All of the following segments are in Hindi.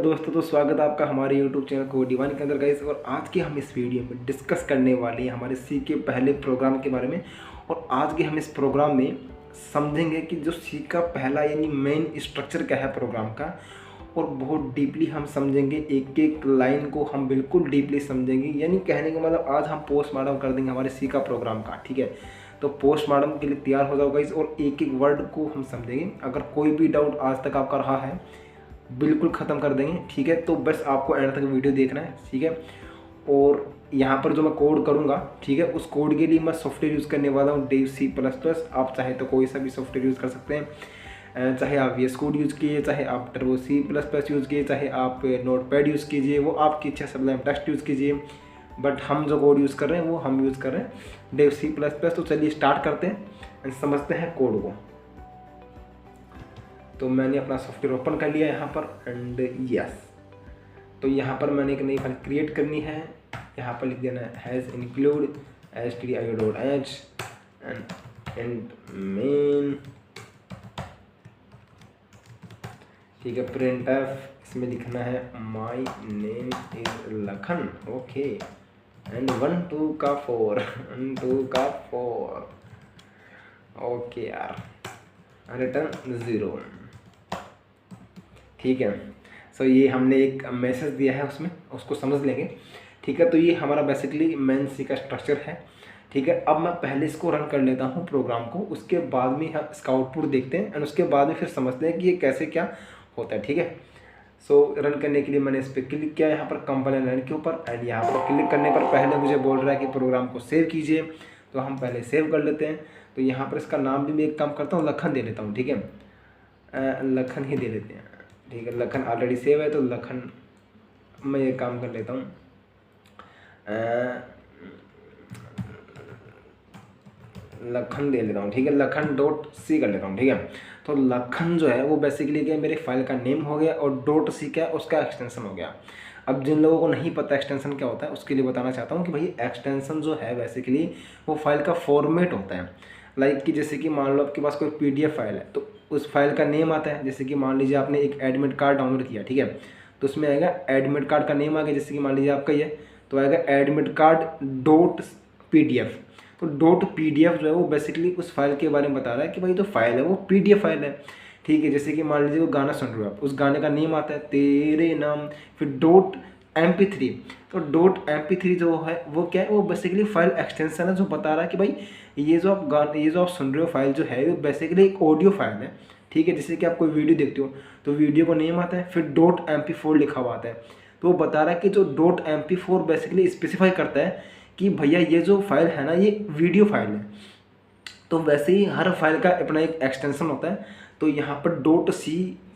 दोस्तों, तो स्वागत है आपका हमारे YouTube चैनल कोड डिवाइन के अंदर गाइस। और आज के हम इस वीडियो में डिस्कस करने वाले हैं हमारे सी के पहले प्रोग्राम के बारे में। और आज के हम इस प्रोग्राम में समझेंगे कि जो सी का पहला यानी मेन स्ट्रक्चर क्या है प्रोग्राम का, और बहुत डीपली हम समझेंगे, एक एक लाइन को हम बिल्कुल डीपली समझेंगे। यानी कहने का मतलब आज हम पोस्टमार्टम कर देंगे हमारे सी का प्रोग्राम का, ठीक है। तो पोस्टमार्टम के लिए तैयार हो जाओ गाइस, और एक एक वर्ड को हम समझेंगे। अगर कोई भी डाउट आज तक आपका रहा है बिल्कुल ख़त्म कर देंगे, ठीक है। तो बस आपको एंड तक वीडियो देखना है, ठीक है। और यहाँ पर जो मैं कोड करूँगा, ठीक है, उस कोड के लिए मैं सॉफ्टवेयर यूज़ करने वाला हूँ डेव C++। आप चाहे तो कोई सा भी सॉफ्टवेयर यूज़ कर सकते हैं, चाहे आप VS कोड यूज़ कीजिए, चाहे आप टर्बो C++ यूज़ कीजिए, चाहे आप नोटपैड यूज़ कीजिए, वो आपकी इच्छा। सबलाइम टेक्स्ट यूज़ कीजिए, बट हम जो कोड यूज़ कर रहे हैं वो हम यूज़ कर रहे हैं डेव C++। तो चलिए स्टार्ट करते हैं, समझते हैं कोड को। तो मैंने अपना सॉफ्टवेयर ओपन कर लिया यहाँ पर, एंड यस। तो यहाँ पर मैंने एक नई फाइल क्रिएट करनी है। यहाँ पर लिख देना है has include stdio.h and main, ठीक है। printf इसमें लिखना है my name is Lakhan, okay. And 1 2 का 4 1 2 का 4, ओके यार। रिटर्न 0, ठीक है। सो ये हमने एक मैसेज दिया है, उसमें उसको समझ लेंगे, ठीक है। तो ये हमारा बेसिकली मेन सी का स्ट्रक्चर है, ठीक है। अब मैं पहले इसको रन कर लेता हूँ प्रोग्राम को, उसके बाद में हम इसका आउटपुट देखते हैं, एंड उसके बाद में फिर समझते हैं कि ये कैसे क्या होता है, ठीक है। सो रन करने के लिए मैंने इस पर क्लिक किया यहाँ पर कंपाइलर लाइन के ऊपर, एंड यहाँ पर क्लिक करने पर पहले मुझे बोल रहा है कि प्रोग्राम को सेव कीजिए। तो हम पहले सेव कर लेते हैं। तो यहाँ पर इसका नाम भी मैं एक काम करता हूँ, लखन दे लेता हूँ, ठीक है। लखन ही दे लेते हैं, ठीक है। लखन ऑलरेडी सेव है, तो लखन मैं ये काम कर लेता हूँ, लखन दे लेता हूँ, ठीक है। लखन.c कर लेता हूँ, ठीक है। तो लखन जो है वो बेसिकली क्या, मेरे फाइल का नेम हो गया, और .c क्या उसका एक्सटेंशन हो गया। अब जिन लोगों को नहीं पता एक्सटेंशन क्या होता है, उसके लिए बताना चाहता हूँ कि भाई एक्सटेंशन जो है बेसिकली वो फाइल का फॉर्मेट होता है। लाइक कि जैसे कि मान लो आपके पास कोई PDF फाइल है, तो उस फाइल का नेम आता है। जैसे कि मान लीजिए आपने एक एडमिट कार्ड डाउनलोड किया, ठीक है, तो उसमें आएगा एडमिट कार्ड का नेम आ गया। जैसे कि मान लीजिए आपका ये, तो आएगा एडमिट कार्ड .pdf। तो .pdf जो है वो बेसिकली उस फाइल के बारे में बता रहा है कि भाई जो फाइल है वो PDF फाइल है, ठीक है। जैसे कि मान लीजिए वो गाना सुन रहे हो आप, उस गाने का नेम आता है तेरे नाम, फिर .mp3। तो .mp3 जो है वो क्या है, वो बेसिकली फाइल एक्सटेंशन है जो बता रहा है कि भाई ये जो आप सुन रहे हो फाइल जो है वो बेसिकली एक ऑडियो फाइल है, ठीक है। जैसे कि आप कोई वीडियो देखते हो तो वीडियो को नेम आता है, फिर .mp4 लिखा हुआ आता है। तो वो बता रहा है कि जो .mp4 बेसिकली स्पेसिफाई करता है कि भैया ये जो फाइल है ना ये वीडियो फाइल है। तो वैसे ही हर फाइल का अपना एक एक्सटेंशन होता है। तो यहाँ पर .c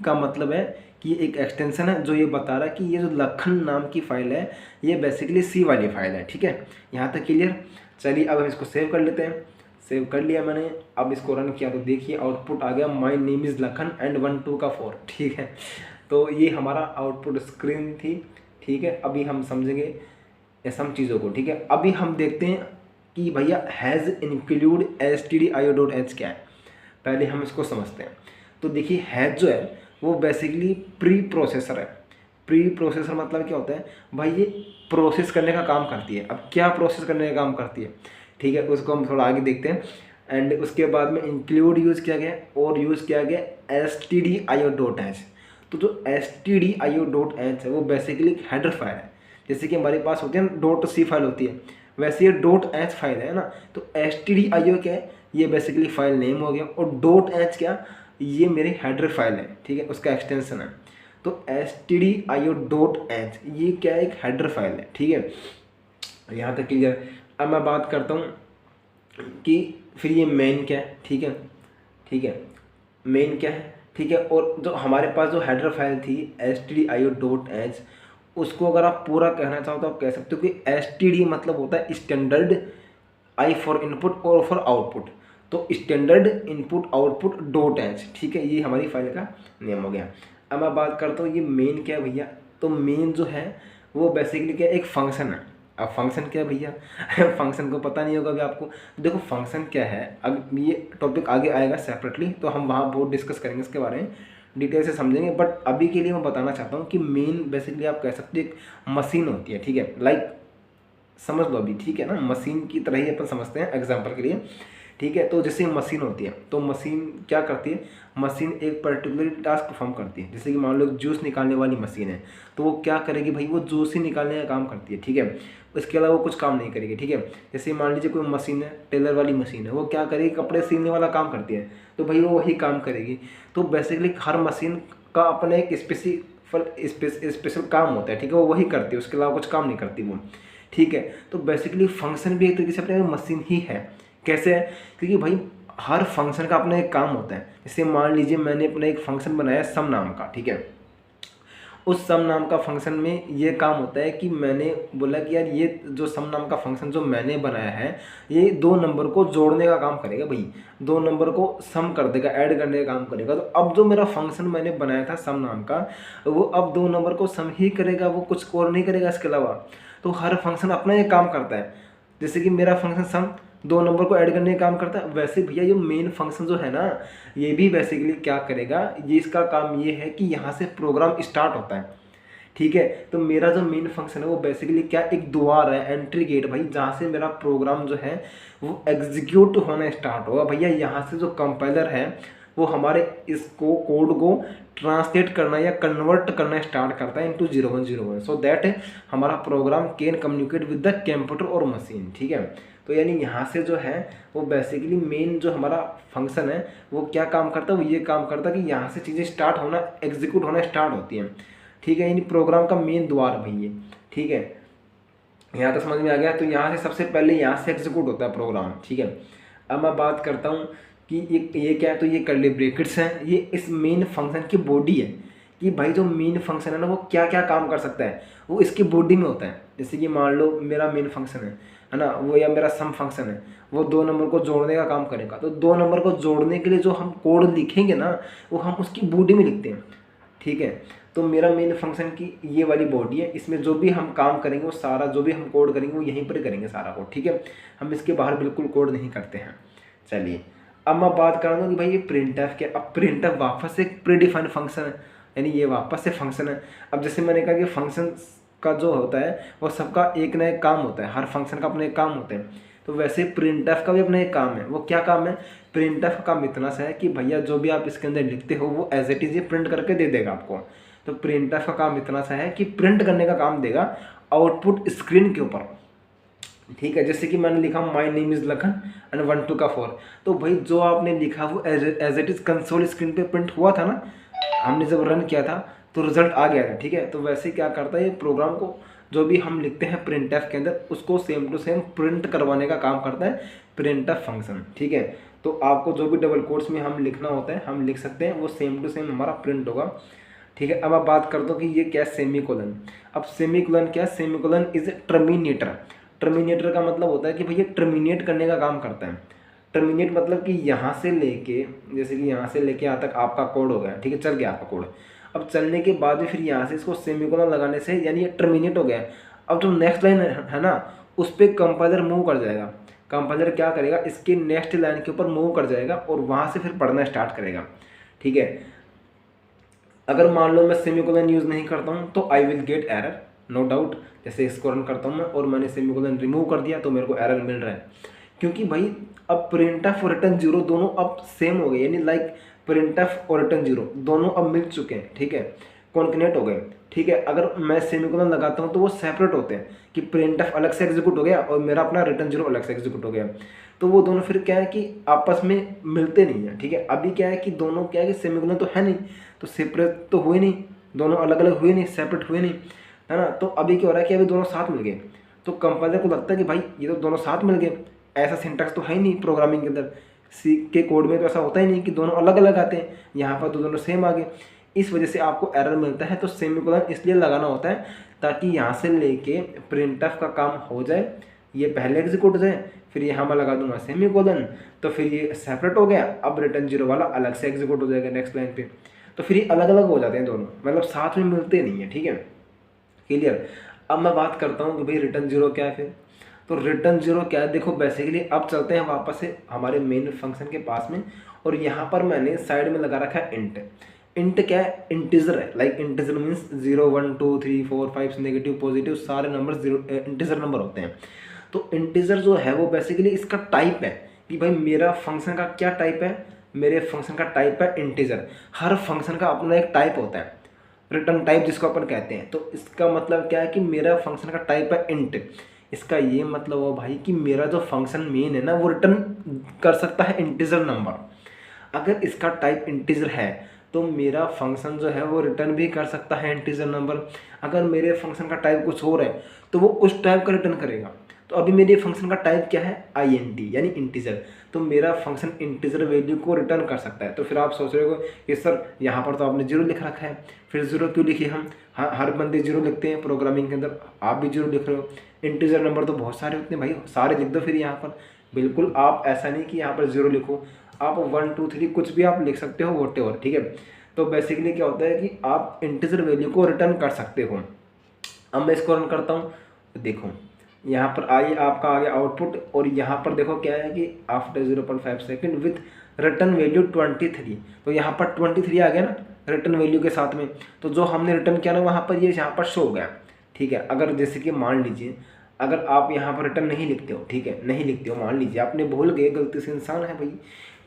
का मतलब है कि एक एक्सटेंशन है जो ये बता रहा है कि ये जो लखन नाम की फ़ाइल है ये बेसिकली C वाली फाइल है, ठीक है। यहाँ तक क्लियर। चलिए अब हम इसको सेव कर लेते हैं। सेव कर लिया मैंने, अब इसको रन किया तो देखिए आउटपुट आ गया my name is Lakhan and 1 2 का 4, ठीक है। तो ये हमारा आउटपुट स्क्रीन थी, ठीक है। अभी हम समझेंगे सब चीज़ों को, ठीक है। अभी हम देखते हैं कि भैया हैज़ इंक्लूड stdio.h क्या है। पहले हम इसको समझते हैं। तो देखिए हैज़ जो है वो बेसिकली प्री प्रोसेसर है। प्री प्रोसेसर मतलब क्या होता है भाई, ये प्रोसेस करने का काम करती है। अब क्या प्रोसेस करने का काम करती है, ठीक है, उसको हम थोड़ा आगे देखते हैं। एंड उसके बाद में इंक्लूड यूज़ किया गया और यूज़ किया गया stdio.h। तो जो stdio.h है वो बेसिकली हेडर फाइल है। जैसे कि हमारे पास होती है .c फाइल होती है, वैसे ये .h फाइल है ना। तो stdio क्या है, ये बेसिकली फाइल नेम हो गया, और .h क्या, ये मेरी हेडर फाइल है, ठीक है, उसका एक्सटेंशन है। तो stdio.h ये क्या है, एक हेडर फाइल है, ठीक है। यहाँ तक क्लियर। अब मैं बात करता हूँ कि फिर ये मेन क्या है, ठीक है, ठीक है, मेन क्या है, ठीक है। और जो हमारे पास जो हेडर फाइल थी stdio.h, उसको अगर आप पूरा कहना चाहो तो आप कह सकते हो कि STD मतलब होता है स्टैंडर्ड, I फॉर इनपुट और फॉर आउटपुट। तो स्टैंडर्ड इनपुट आउटपुट .h, ठीक है, ये हमारी फाइल का नेम हो गया। अब मैं बात करता हूँ ये मेन क्या है भैया। तो मेन जो है वो बेसिकली क्या, एक फंक्शन है। अब फंक्शन क्या है भैया फंक्शन को पता नहीं होगा अभी आपको। देखो फंक्शन क्या है, अब ये टॉपिक आगे आएगा सेपरेटली, तो हम वहाँ बहुत डिस्कस करेंगे इसके बारे में। डिटेल से समझेंगे, बट अभी के लिए मैं बताना चाहता हूँ कि मेन बेसिकली आप कह सकते हो एक मशीन होती है, ठीक है, लाइक समझ लो अभी, ठीक है ना, मशीन की तरह ही अपन समझते हैं एग्जांपल के लिए, ठीक है। तो जैसे मशीन होती है, तो मशीन क्या करती है, मशीन एक पर्टिकुलर टास्क परफॉर्म करती है। जैसे कि मान लो जूस निकालने वाली मशीन है, तो वो क्या करेगी भाई, वो जूस ही निकालने का काम करती है, ठीक है, इसके अलावा वो कुछ काम नहीं करेगी, ठीक है। जैसे मान लीजिए कोई मशीन है, टेलर वाली मशीन है, वो क्या करेगी, कपड़े सीलने वाला काम करती है, तो भाई वो वही काम करेगी। तो बेसिकली हर मशीन का अपना एक स्पेशल काम होता है, ठीक है, वो वही करती है, उसके अलावा कुछ काम नहीं करती वो, ठीक है। तो बेसिकली फंक्शन भी एक तरीके से अपने मशीन ही है। कैसे है, क्योंकि भाई हर फंक्शन का अपना एक काम होता है। जैसे मान लीजिए मैंने अपना एक फंक्शन बनाया सम नाम का, ठीक है, उस सम नाम का फंक्शन में ये काम होता है कि मैंने बोला कि यार ये जो सम नाम का फंक्शन जो मैंने बनाया है, ये दो नंबर को जोड़ने का काम करेगा भाई, दो नंबर को सम कर देगा, ऐड करने का काम करेगा। तो अब जो मेरा फंक्शन मैंने बनाया था सम नाम का, वो अब दो नंबर को सम ही करेगा, वो कुछ और नहीं करेगा इसके अलावा। तो हर फंक्शन अपना ये काम करता है। जैसे कि मेरा फंक्शन सम दो नंबर को ऐड करने का काम करता है, वैसे भैया ये मेन फंक्शन जो है ना, ये भी बेसिकली क्या करेगा, ये इसका काम ये है कि यहाँ से प्रोग्राम स्टार्ट होता है, ठीक है। तो मेरा जो मेन फंक्शन है वो बेसिकली क्या, एक द्वार है, एंट्री गेट भाई, जहाँ से मेरा प्रोग्राम जो है वो एग्जीक्यूट होना स्टार्ट होगा। भैया यहाँ से जो कंपाइलर है वो हमारे इसको कोड को ट्रांसलेट करना या कन्वर्ट करना स्टार्ट करता है इनटू 0101, सो दैट हमारा program can communicate with the computer और मशीन, ठीक है। तो यानी यहाँ से जो है वो बेसिकली मेन जो हमारा फंक्शन है वो क्या काम करता है, वो ये काम करता है कि यहाँ से चीज़ें स्टार्ट होना, एग्जीक्यूट होना स्टार्ट होती हैं, ठीक है। यानी प्रोग्राम का मेन द्वार भाई ये, ठीक है, यहाँ तो समझ में आ गया। तो यहाँ से सबसे पहले यहाँ से एग्जीक्यूट होता है प्रोग्राम, ठीक है। अब मैं बात करता हूँ कि ये क्या है, तो ये कर्ली ब्रैकेट्स हैं, ये इस मेन फंक्शन की बॉडी है, कि भाई जो मेन फंक्शन है ना वो क्या क्या काम कर सकता है, वो इसकी बॉडी में होता है। जैसे कि मान लो मेरा मेन फंक्शन है ना, वो या मेरा सम फंक्शन है, वो दो नंबर को जोड़ने का काम करेगा। तो दो नंबर को जोड़ने के लिए जो हम कोड लिखेंगे ना, वो हम उसकी बॉडी में लिखते हैं, ठीक है। तो मेरा मेन फंक्शन की ये वाली बॉडी है, इसमें जो भी हम काम करेंगे वो सारा जो भी हम कोड करेंगे वो यहीं पर करेंगे सारा कोड, ठीक है। हम इसके बाहर बिल्कुल कोड नहीं करते हैं। चलिए अब मैं बात कर रहा हूँ कि भाई ये प्रिंट एफ क्या, अब प्रिंट एफ वापस एक प्रीडिफाइंड फंक्शन है, यानी ये वापस से फंक्शन है। अब जैसे मैंने कहा कि फंक्शन का जो होता है वो सबका एक ना एक काम होता है, हर फंक्शन का अपने एक काम होते हैं। तो वैसे प्रिंट एफ का भी अपना एक काम है। वो क्या काम है, प्रिंट एफ का काम इतना सा है कि भैया जो भी आप इसके अंदर लिखते हो वो एज इट इज़ ये प्रिंट करके दे देगा आपको। तो प्रिंट एफ का काम इतना सा है कि प्रिंट करने का काम देगा आउटपुट स्क्रीन के ऊपर, ठीक है। जैसे कि मैंने लिखा my name is Lakhan and 1 2 का 4, तो भाई जो आपने लिखा वो as it is console screen पे प्रिंट हुआ था ना, हमने जब रन किया था तो रिजल्ट आ गया था, ठीक है। तो वैसे क्या करता है ये प्रोग्राम को जो भी हम लिखते हैं प्रिंट एफ के अंदर उसको सेम टू सेम प्रिंट करवाने का काम करता है प्रिंट एफ फंक्शन, ठीक है। तो आपको जो भी डबल कोट्स में हम लिखना होता है हम लिख सकते हैं, वो सेम टू सेम हमारा प्रिंट होगा, ठीक है। अब आप बात कर दो कि ये क्या है, सेमीकोलन। अब सेमीकोलन क्या है, सेमीकोलन इज टर्मिनेटर। टर्मिनेटर का मतलब होता है कि भैया टर्मिनेट करने का काम करता है। टर्मिनेट मतलब कि यहाँ से लेके, जैसे कि यहाँ से लेके यहाँ तक आपका कोड हो गया, ठीक है, चल गया आपका कोड। अब चलने के बाद भी फिर यहाँ से इसको सेमीकोलन लगाने से यानी ये टर्मिनेट हो गया। अब जो नेक्स्ट लाइन है ना उस पर कंपाइलर मूव कर जाएगा। कंपाइलर क्या करेगा, इसके नेक्स्ट लाइन के ऊपर मूव कर जाएगा और वहाँ से फिर पढ़ना स्टार्ट करेगा, ठीक है। अगर मान लो मैं सेमीकोलन यूज़ नहीं करता हूँ तो I will get error, no doubt. जैसे इसको रन करता हूँ मैं और मैंने सेमीकोलन रिमूव कर दिया तो मेरे को एरर मिल रहा है, क्योंकि भाई अब प्रिंटफ और रिटर्न जीरो दोनों अब सेम हो गए, यानी लाइक प्रिंटफ और रिटर्न जीरो दोनों अब मिल चुके हैं, ठीक है, कॉन्कनेट हो गए, ठीक है। अगर मैं सेमीकोलन लगाता हूँ तो वो सेपरेट होते हैं कि प्रिंटफ अलग से एग्जीक्यूट हो गया और मेरा अपना रिटर्न जीरो अलग से एग्जीक्यूट हो गया। तो वो दोनों फिर क्या है कि आपस में मिलते नहीं है, ठीक है। अभी क्या है कि दोनों क्या है कि सेमीकोलन तो है नहीं, तो सेपरेट तो हुए नहीं, दोनों अलग अलग हुए नहीं, सेपरेट हुए नहीं, है ना। तो अभी क्या हो रहा है कि अभी दोनों साथ मिल गए, तो कंपाइलर को लगता है कि भाई ये तो दोनों साथ मिल गए, ऐसा सिंटैक्स तो है ही नहीं प्रोग्रामिंग के अंदर, सी के कोड में तो ऐसा होता ही नहीं कि दोनों अलग अलग आते हैं, यहाँ पर तो दोनों सेम आ गए। इस वजह से आपको एरर मिलता है। तो सेमीकोलन इसलिए लगाना होता है ताकि यहाँ से लेके प्रिंटफ का काम हो जाए, ये पहले एग्जीक्यूट हो जाए, फिर यहाँ मैं लगा दूंगा सेमीकोलन, तो फिर ये सेपरेट हो गया, अब रिटर्न जीरो वाला अलग से एग्जीक्यूट हो जाएगा नेक्स्ट लाइन पे। तो फिर ये अलग अलग हो जाते हैं दोनों, मतलब साथ में मिलते नहीं है, ठीक है, क्लियर। अब मैं बात करता हूँ कि भाई रिटर्न जीरो क्या है फिर। तो रिटर्न जीरो क्या है, देखो बेसिकली अब चलते हैं वापस से हमारे मेन फंक्शन के पास में, और यहाँ पर मैंने साइड में लगा रखा है इंट। इंट क्या है, इंटीजर है। Like integer means 0 1 2 3 4 5 negative positive सारे नंबर जीरो इंटीजर नंबर होते हैं। तो इंटीजर जो है वो बेसिकली इसका टाइप है कि भाई मेरा फंक्शन का क्या टाइप है, मेरे फंक्शन का टाइप है इंटीजर। हर फंक्शन का अपना एक टाइप होता है, रिटर्न टाइप जिसको अपन कहते हैं। तो इसका मतलब क्या है कि मेरा फंक्शन का टाइप है इंट। इसका ये मतलब हो भाई कि मेरा जो फंक्शन मेन है ना वो रिटर्न कर सकता है इंटीजर नंबर। अगर इसका टाइप इंटीजर है तो मेरा फंक्शन जो है वो रिटर्न भी कर सकता है इंटीजर नंबर। अगर मेरे फंक्शन का टाइप कुछ और है तो वो उस टाइप का रिटर्न करेगा। तो अभी मेरे फंक्शन का टाइप क्या है, INT यानी इंटीजर। तो मेरा फंक्शन इंटीजर वैल्यू को रिटर्न कर सकता है। तो फिर आप सोच रहे हो कि सर यहाँ पर तो आपने जीरो लिख रखा है, फिर जीरो क्यों लिखिए हम? हाँ, हर बंदे जीरो लिखते हैं प्रोग्रामिंग के अंदर, आप भी जीरो लिख रहे हो। इंटीजर नंबर तो बहुत सारे होते हैं भाई, सारे लिख दो फिर यहाँ पर। बिल्कुल आप ऐसा नहीं कि यहाँ पर जीरो लिखो, आप 1 2 3 कुछ भी आप लिख सकते हो, वॉटेवर, ठीक है। तो बेसिकली क्या होता है कि आप इंटीजर वैल्यू को रिटर्न कर सकते हो। अब मैं इसको रन करता हूँ तो देखो यहाँ पर आइए आपका आ गया आउटपुट, और यहाँ पर देखो क्या है कि after 0.5 second with return value 23। तो यहाँ पर 23 आ गया ना रिटर्न वैल्यू के साथ में। तो जो हमने रिटर्न किया ना वहाँ पर ये यहाँ पर शो हो गया, ठीक है। अगर जैसे कि मान लीजिए अगर आप यहाँ पर रिटर्न नहीं लिखते हो, ठीक है, नहीं लिखते हो, मान लीजिए आपने भूल गए, गलती से, इंसान है भाई,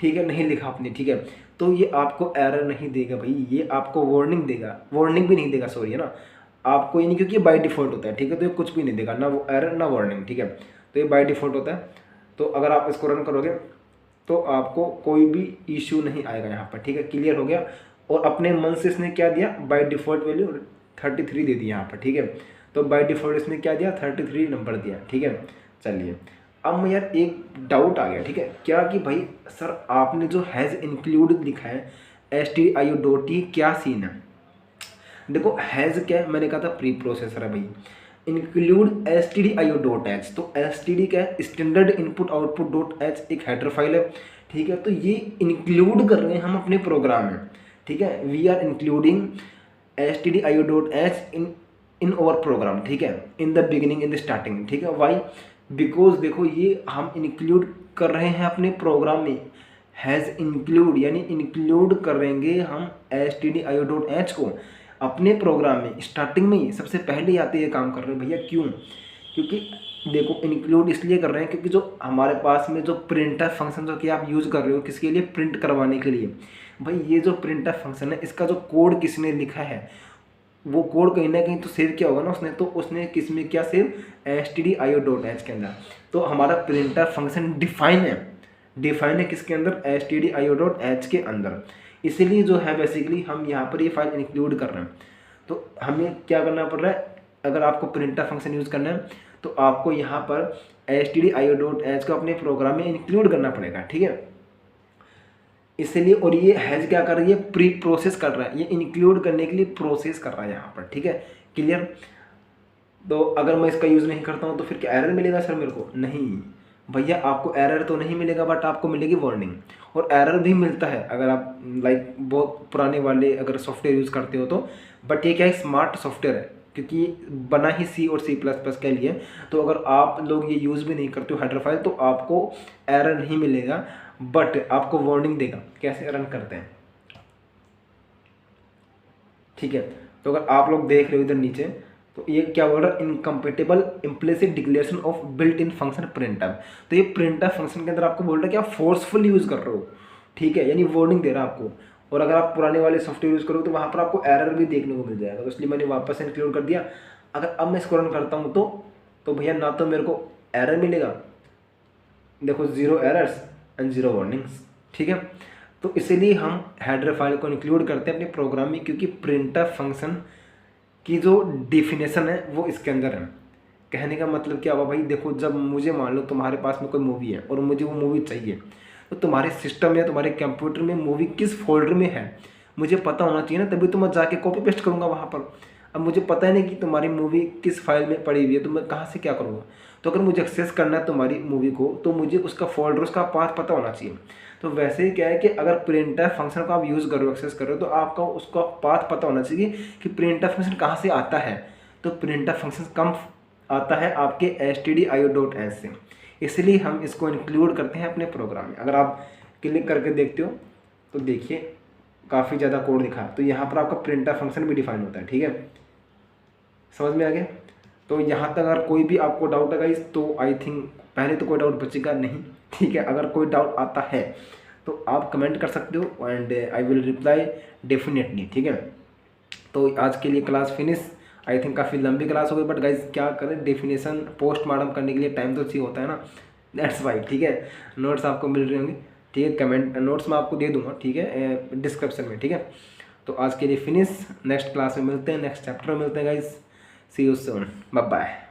ठीक है, नहीं लिखा आपने, ठीक है, तो ये आपको एरर नहीं देगा भाई, ये आपको वार्निंग देगा, वार्निंग भी नहीं देगा, सॉरी, है ना, आपको ये नहीं, क्योंकि ये बाय डिफ़ॉल्ट होता है, ठीक है। तो ये कुछ भी नहीं देगा, ना वो एरर ना वार्निंग, ठीक है। तो ये बाय डिफ़ॉल्ट होता है। तो अगर आप इसको रन करोगे तो आपको कोई भी इशू नहीं आएगा यहाँ पर, ठीक है। क्लियर हो गया। और अपने मन से इसने क्या दिया, बाय डिफ़ॉल्ट वैल्यू 33 दे दी यहाँ पर, ठीक है। तो बाय डिफ़ॉल्ट इसने क्या दिया, 33 नंबर दिया, ठीक है। चलिए अब यार एक डाउट आ गया, ठीक है, क्या कि भाई सर आपने जो हैज़ इंक्लूड लिखा है stdio.t क्या सीन है? देखो हैज़ क्या है, मैंने कहा था प्री प्रोसेसर है भाई। इंक्लूड stdio.h, तो std क्या है, standard input output dot H, एक हेडर फाइल है, ठीक है। तो ये इंक्लूड कर रहे हैं हम अपने प्रोग्राम में, ठीक है। We are including stdio.h in our program, ठीक है, in the beginning, in the starting, ठीक है। वाई? बिकॉज देखो ये हम इंक्लूड कर रहे हैं अपने प्रोग्राम में, हैज़ इंक्लूड यानी इंक्लूड करेंगे हम stdio.h को अपने प्रोग्राम में, स्टार्टिंग में ही सबसे पहले आते ये काम कर रहे हैं भैया। क्यों? क्योंकि देखो इंक्लूड इसलिए कर रहे हैं क्योंकि जो हमारे पास में जो प्रिंटर फंक्शन जो कि आप यूज़ कर रहे हो किसके लिए, प्रिंट करवाने के लिए, भाई ये जो प्रिंटर फंक्शन है इसका जो कोड किसने लिखा है, वो कोड कहीं ना कहीं तो सेव किया होगा ना उसने, तो उसने किस में क्या सेव, stdio.h के अंदर। तो हमारा प्रिंटर फंक्शन डिफाइन है किसके अंदर, stdio.h के अंदर। इसीलिए जो है बेसिकली हम यहाँ पर ये फाइल इंक्लूड कर रहे हैं। तो हमें क्या करना पड़ रहा है, अगर आपको प्रिंटर फंक्शन यूज़ करना है तो आपको यहाँ पर stdio.h को अपने प्रोग्राम में इंक्लूड करना पड़ेगा, ठीक है। इसलिए, और ये हैज क्या कर रही है, प्री प्रोसेस कर रहा है, ये इंक्लूड करने के लिए प्रोसेस कर रहा है यहाँ पर, ठीक है। क्लियर? तो अगर मैं इसका यूज़ नहीं करता हूँ तो फिर क्या एरर मिलेगा सर मेरे को? नहीं भैया, आपको एरर तो नहीं मिलेगा, बट आपको मिलेगी वार्निंग। और एरर भी मिलता है अगर आप लाइक बहुत पुराने वाले अगर सॉफ्टवेयर यूज़ करते हो तो, बट ये क्या है, स्मार्ट सॉफ्टवेयर है क्योंकि बना ही C और C++ के लिए। तो अगर आप लोग ये यूज़ भी नहीं करते हो हेडर फाइल तो आपको एरर नहीं मिलेगा, बट आपको वार्निंग देगा कैसे रन करते हैं, ठीक है। तो अगर आप लोग देख रहे हो इधर नीचे तो ये क्या बोल रहा है, incompatible implicit declaration of built in function printf. तो ये प्रिंटफ फंक्शन के अंदर आपको बोल रहा है कि आप फोर्सफुल यूज़ कर रहे हो, ठीक है, यानी वार्निंग दे रहा है आपको। और अगर आप पुराने वाले सॉफ्टवेयर यूज़ करोगे तो वहाँ पर आपको एरर भी देखने को मिल जाएगा, तो इसलिए मैंने वापस इंक्लूड कर दिया। अगर अब मैं इसको रन करता हूँ तो भैया ना तो मेरे को एरर मिलेगा, देखो 0 एरर्स एंड 0 वार्निंग्स, ठीक है। तो इसीलिए हम हेडर फाइल को इंक्लूड करते हैं अपने प्रोग्राम में, क्योंकि प्रिंटफ फंक्शन की जो डिफिनेशन है वो इसके अंदर है। कहने का मतलब क्या हुआ भाई, देखो जब मुझे मान लो तुम्हारे पास में कोई मूवी है और मुझे वो मूवी चाहिए, तो तुम्हारे सिस्टम या तुम्हारे कंप्यूटर में मूवी किस फोल्डर में है मुझे पता होना चाहिए ना, तभी तो मैं जाके कॉपी पेस्ट करूँगा वहाँ पर। अब मुझे पता है नहीं कि तुम्हारी मूवी किस फाइल में पड़ी हुई है, तो मैं कहाँ से क्या करूँगा। तो अगर मुझे एक्सेस करना है तुम्हारी मूवी को तो मुझे उसका फोल्डर, उसका पाथ पता होना चाहिए। तो वैसे ही क्या है कि अगर प्रिंटर फंक्शन को आप यूज़ कर रहे हो, एक्सेस कर रहे हो, तो आपका उसका पाथ पता होना चाहिए कि प्रिंटर फंक्शन कहाँ से आता है। तो प्रिंटर फंक्शन कम आता है आपके stdio.h से, इसलिए हम इसको इंक्लूड करते हैं अपने प्रोग्राम में। अगर आप क्लिक करके देखते हो तो देखिए काफ़ी ज़्यादा कोड दिखा, तो यहाँ पर आपका प्रिंटर फंक्शन भी डिफाइन होता है। ठीक है, समझ में आ गया। तो यहाँ तक अगर कोई भी आपको डाउट है गाइस, तो आई थिंक पहले तो कोई डाउट बचेगा नहीं। ठीक है, अगर कोई डाउट आता है तो आप कमेंट कर सकते हो and I will reply definitely. ठीक है, तो आज के लिए क्लास फिनिश। आई थिंक काफ़ी लंबी क्लास हो गई, बट गाइज क्या करें, डेफिनेशन पोस्टमार्टम करने के लिए टाइम तो चाहिए होता है ना, दैट्स वाई। ठीक है, नोट्स आपको मिल रहे होंगे। ठीक है, कमेंट नोट्स मैं आपको दे दूंगा। ठीक है, डिस्क्रिप्शन में। ठीक है, तो आज के लिए फिनिश, नेक्स्ट क्लास में मिलते हैं, नेक्स्ट चैप्टर में मिलते हैं guys. See you soon, bye bye.